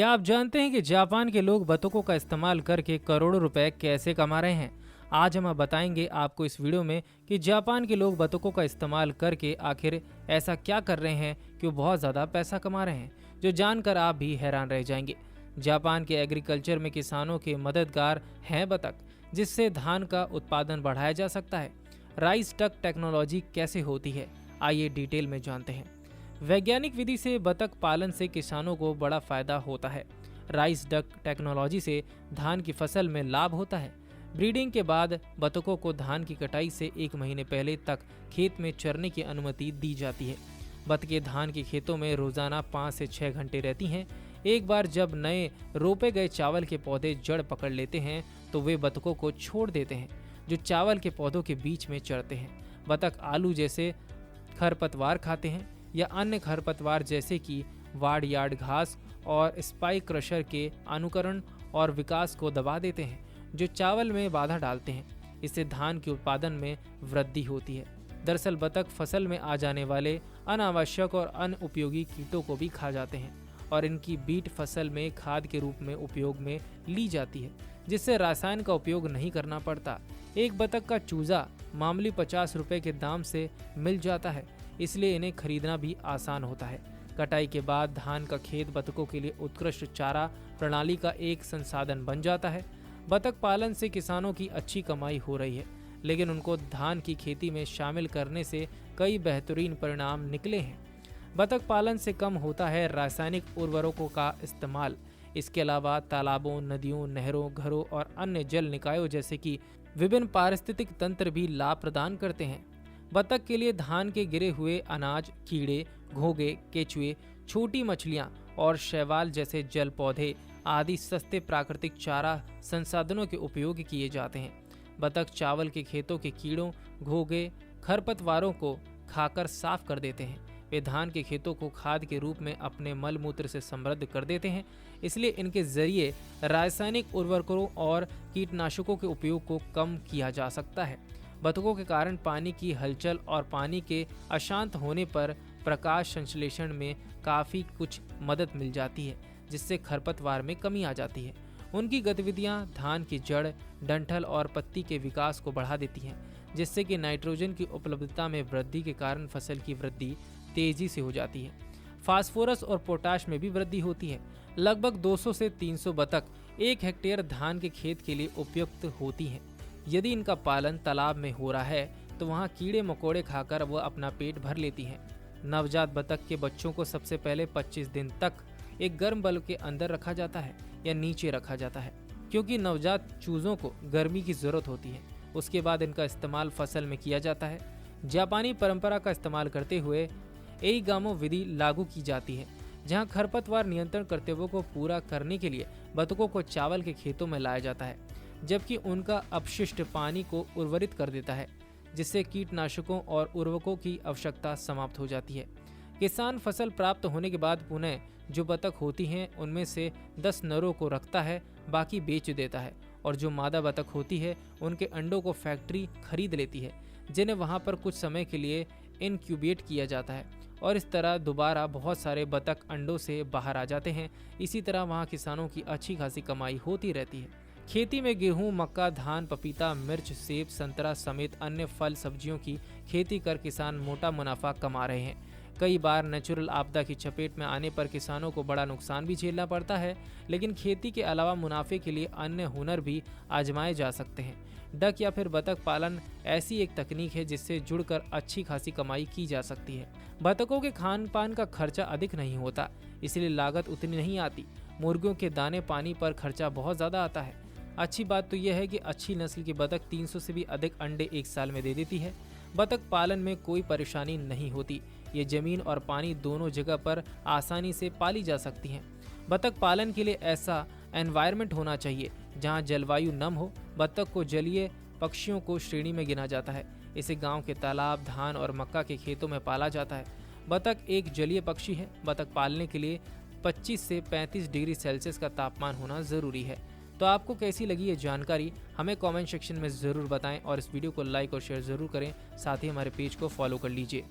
क्या आप जानते हैं कि जापान के लोग बतखों का इस्तेमाल करके करोड़ों रुपए कैसे कमा रहे हैं। आज हम बताएंगे आपको इस वीडियो में कि जापान के लोग बतखों का इस्तेमाल करके आखिर ऐसा क्या कर रहे हैं कि वो बहुत ज़्यादा पैसा कमा रहे हैं, जो जानकर आप भी हैरान रह जाएंगे। जापान के एग्रीकल्चर में किसानों के मददगार हैं बतख, जिससे धान का उत्पादन बढ़ाया जा सकता है। राइस डक टेक्नोलॉजी कैसे होती है, आइए डिटेल में जानते हैं। वैज्ञानिक विधि से बतख पालन से किसानों को बड़ा फायदा होता है। राइस डक टेक्नोलॉजी से धान की फसल में लाभ होता है। ब्रीडिंग के बाद बतखों को धान की कटाई से 1 महीने पहले तक खेत में चरने की अनुमति दी जाती है। बतखें धान के खेतों में रोजाना 5 से 6 घंटे रहती हैं। एक बार जब नए रोपे गए चावल के पौधे जड़ पकड़ लेते हैं तो वे बतखों को छोड़ देते हैं, जो चावल के पौधों के बीच में चढ़ते हैं। बतख आलू जैसे खरपतवार खाते हैं या अन्य खरपतवार जैसे कि वाड़ यार्ड घास और स्पाइक क्रशर के अनुकरण और विकास को दबा देते हैं, जो चावल में बाधा डालते हैं। इससे धान के उत्पादन में वृद्धि होती है। दरअसल बतख फसल में आ जाने वाले अनावश्यक और अनुपयोगी कीटों को भी खा जाते हैं और इनकी बीट फसल में खाद के रूप में उपयोग में ली जाती है, जिससे रसायन का उपयोग नहीं करना पड़ता। एक बतख का चूजा मामूली 50 रुपए के दाम से मिल जाता है, इसलिए इन्हें खरीदना भी आसान होता है। कटाई के बाद धान का खेत बतखों के लिए उत्कृष्ट चारा प्रणाली का एक संसाधन बन जाता है। बतख पालन से किसानों की अच्छी कमाई हो रही है, लेकिन उनको धान की खेती में शामिल करने से कई बेहतरीन परिणाम निकले हैं। बतख पालन से कम होता है रासायनिक उर्वरकों का इस्तेमाल। इसके अलावा तालाबों, नदियों, नहरों, घरों और अन्य जल निकायों जैसे कि विभिन्न पारिस्थितिक तंत्र भी लाभ प्रदान करते हैं। बतख के लिए धान के गिरे हुए अनाज, कीड़े, घोंघे, केचुए, छोटी मछलियां और शैवाल जैसे जल पौधे आदि सस्ते प्राकृतिक चारा संसाधनों के उपयोग किए जाते हैं। बतख चावल के खेतों के कीड़ों, घोंघे, खरपतवारों को खाकर साफ कर देते हैं। वे धान के खेतों को खाद के रूप में अपने मल मूत्र से समृद्ध कर देते हैं। इसलिए इनके जरिए रासायनिक उर्वरकों और कीटनाशकों के उपयोग को कम किया जा सकता है। बतखों के कारण पानी की हलचल और पानी के अशांत होने पर प्रकाश संश्लेषण में काफ़ी कुछ मदद मिल जाती है, जिससे खरपतवार में कमी आ जाती है। उनकी गतिविधियां धान की जड़, डंठल और पत्ती के विकास को बढ़ा देती हैं, जिससे कि नाइट्रोजन की उपलब्धता में वृद्धि के कारण फसल की वृद्धि तेजी से हो जाती है। फास्फोरस और पोटाश में भी वृद्धि होती है। लगभग 200 से 300 बतख 1 हेक्टेयर धान के खेत के लिए उपयुक्त होती हैं। यदि इनका पालन तालाब में हो रहा है तो वहाँ कीड़े मकोड़े खाकर वह अपना पेट भर लेती हैं। नवजात बतख के बच्चों को सबसे पहले 25 दिन तक एक गर्म बल्ब के अंदर रखा जाता है या नीचे रखा जाता है, क्योंकि नवजात चूजों को गर्मी की जरूरत होती है। उसके बाद इनका इस्तेमाल फसल में किया जाता है। जापानी परंपरा का इस्तेमाल करते हुए एइगामो विधि लागू की जाती है, जहाँ खरपतवार नियंत्रण कर्तव्यों को पूरा करने के लिए बतखों को चावल के खेतों में लाया जाता है, जबकि उनका अपशिष्ट पानी को उर्वरित कर देता है, जिससे कीटनाशकों और उर्वरकों की आवश्यकता समाप्त हो जाती है। किसान फसल प्राप्त होने के बाद पुनः जो बतख होती हैं उनमें से 10 नरों को रखता है, बाकी बेच देता है, और जो मादा बतख होती है उनके अंडों को फैक्ट्री खरीद लेती है, जिन्हें वहां पर कुछ समय के लिए इनक्यूबेट किया जाता है, और इस तरह दोबारा बहुत सारे बतख अंडों से बाहर आ जाते हैं। इसी तरह वहाँ किसानों की अच्छी खासी कमाई होती रहती है। खेती में गेहूं, मक्का, धान, पपीता, मिर्च, सेब, संतरा समेत अन्य फल सब्जियों की खेती कर किसान मोटा मुनाफा कमा रहे हैं। कई बार नेचुरल आपदा की चपेट में आने पर किसानों को बड़ा नुकसान भी झेलना पड़ता है, लेकिन खेती के अलावा मुनाफे के लिए अन्य हुनर भी आजमाए जा सकते हैं। डक या फिर बतख पालन ऐसी एक तकनीक है जिससे जुड़कर अच्छी खासी कमाई की जा सकती है। बतखों के खान पान का खर्चा अधिक नहीं होता, इसलिए लागत उतनी नहीं आती। मुर्गियों के दाने पानी पर खर्चा बहुत ज़्यादा आता है। अच्छी बात तो यह है कि अच्छी नस्ल की बतख 300 से भी अधिक अंडे एक साल में दे देती है। बतख पालन में कोई परेशानी नहीं होती। ये जमीन और पानी दोनों जगह पर आसानी से पाली जा सकती हैं। बतख पालन के लिए ऐसा एनवायरनमेंट होना चाहिए जहां जलवायु नम हो। बतख को जलीय पक्षियों को श्रेणी में गिना जाता है। इसे गांव के तालाब, धान और मक्का के खेतों में पाला जाता है। बतख एक जलीय पक्षी है। बतख पालने के लिए 25 से 35 डिग्री सेल्सियस का तापमान होना ज़रूरी है। तो आपको कैसी लगी ये जानकारी हमें कमेंट सेक्शन में ज़रूर बताएं और इस वीडियो को लाइक और शेयर ज़रूर करें। साथ ही हमारे पेज को फॉलो कर लीजिए।